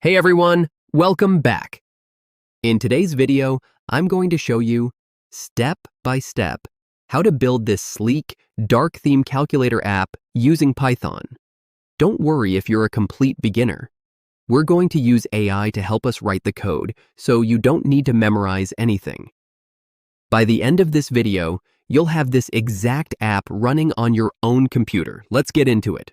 Hey everyone, welcome back. In today's video, I'm going to show you, step by step, how to build this sleek, dark theme calculator app using Python. Don't worry if you're a complete beginner. We're going to use AI to help us write the code, so you don't need to memorize anything. By the end of this video, you'll have this exact app running on your own computer. Let's get into it.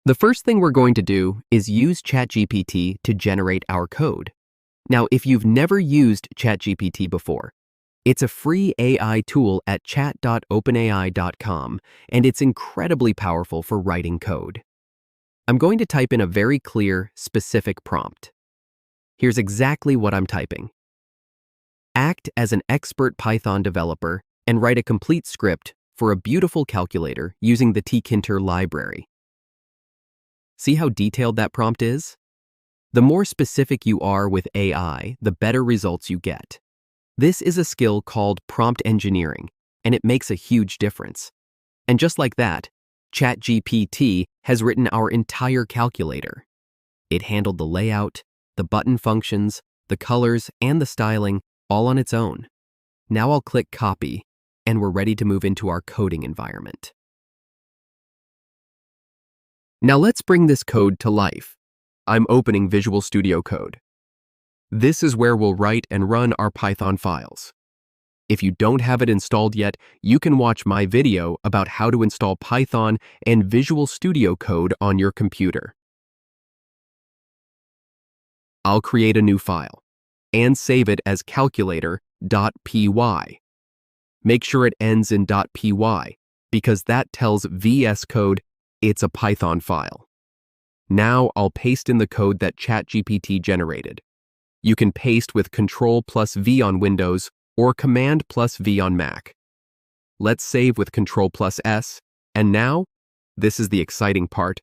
The first thing we're going to do is use ChatGPT to generate our code. Now, if you've never used ChatGPT before, it's a free AI tool at chat.openai.com, and it's incredibly powerful for writing code. I'm going to type in a very clear, specific prompt. Here's exactly what I'm typing. Act as an expert Python developer and write a complete script for a beautiful calculator using the Tkinter library. See how detailed that prompt is? The more specific you are with AI, the better results you get. This is a skill called prompt engineering, and it makes a huge difference. And just like that, ChatGPT has written our entire calculator. It handled the layout, the button functions, the colors, and the styling all on its own. Now I'll click copy, and we're ready to move into our coding environment. Now let's bring this code to life. I'm opening Visual Studio Code. This is where we'll write and run our Python files. If you don't have it installed yet, you can watch my video about how to install Python and Visual Studio Code on your computer. I'll create a new file and save it as calculator.py. Make sure it ends in .py because that tells VS Code it's a Python file. Now I'll paste in the code that ChatGPT generated. You can paste with Ctrl+V on Windows or Command+V on Mac. Let's save with Ctrl+S, and now, this is the exciting part,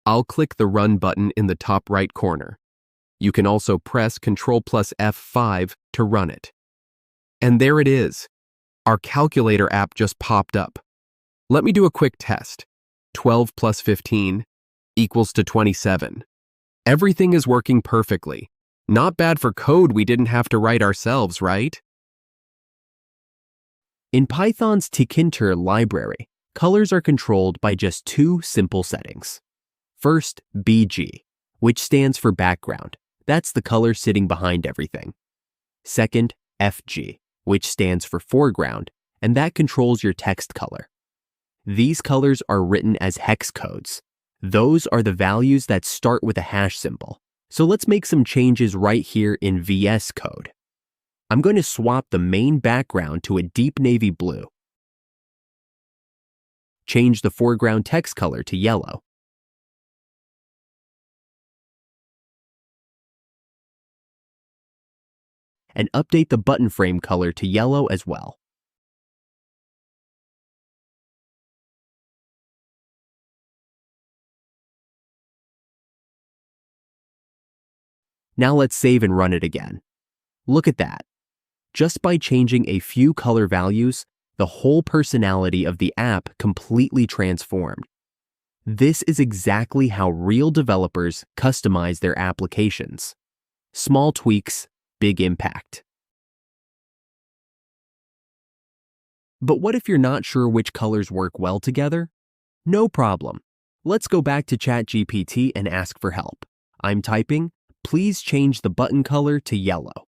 I'll click the Run button in the top right corner. You can also press Ctrl+F5 to run it. And there it is. Our calculator app just popped up. Let me do a quick test. 12 plus 15 equals to 27. Everything is working perfectly. Not bad for code we didn't have to write ourselves, right? In Python's Tkinter library, colors are controlled by just two simple settings. First, BG, which stands for background. That's the color sitting behind everything. Second, FG, which stands for foreground, and that controls your text color. These colors are written as hex codes. Those are the values that start with a hash symbol. So let's make some changes right here in VS Code. I'm going to swap the main background to a deep navy blue. Change the foreground text color to yellow. And update the button frame color to yellow as well. Now let's save and run it again. Look at that. Just by changing a few color values, the whole personality of the app completely transformed. This is exactly how real developers customize their applications. Small tweaks, big impact. But what if you're not sure which colors work well together? No problem. Let's go back to ChatGPT and ask for help. I'm typing, please change the button color to yellow.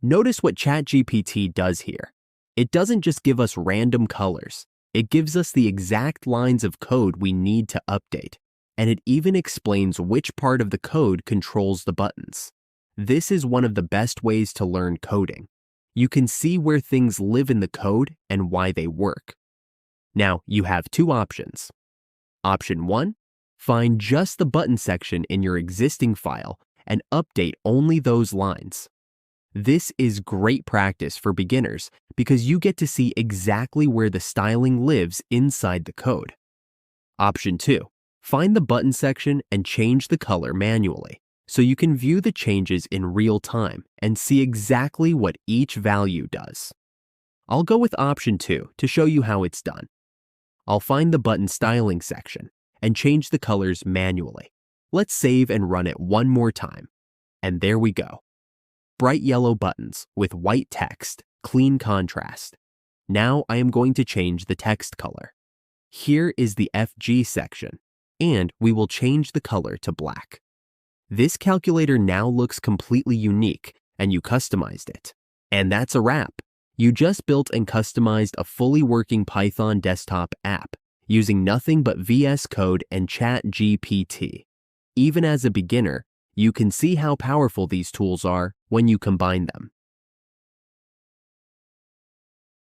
Notice what ChatGPT does here. It doesn't just give us random colors. It gives us the exact lines of code we need to update, and it even explains which part of the code controls the buttons. This is one of the best ways to learn coding. You can see where things live in the code and why they work. Now, you have two options. Option 1, find just the button section in your existing file and update only those lines. This is great practice for beginners because you get to see exactly where the styling lives inside the code. Option 2, find the button section and change the color manually so you can view the changes in real time and see exactly what each value does. I'll go with option 2 to show you how it's done. I'll find the button styling section and change the colors manually. Let's save and run it one more time. And there we go. Bright yellow buttons with white text, clean contrast. Now I am going to change the text color. Here is the FG section, and we will change the color to black. This calculator now looks completely unique, and you customized it. And that's a wrap. You just built and customized a fully working Python desktop app using nothing but VS Code and ChatGPT. Even as a beginner, you can see how powerful these tools are when you combine them.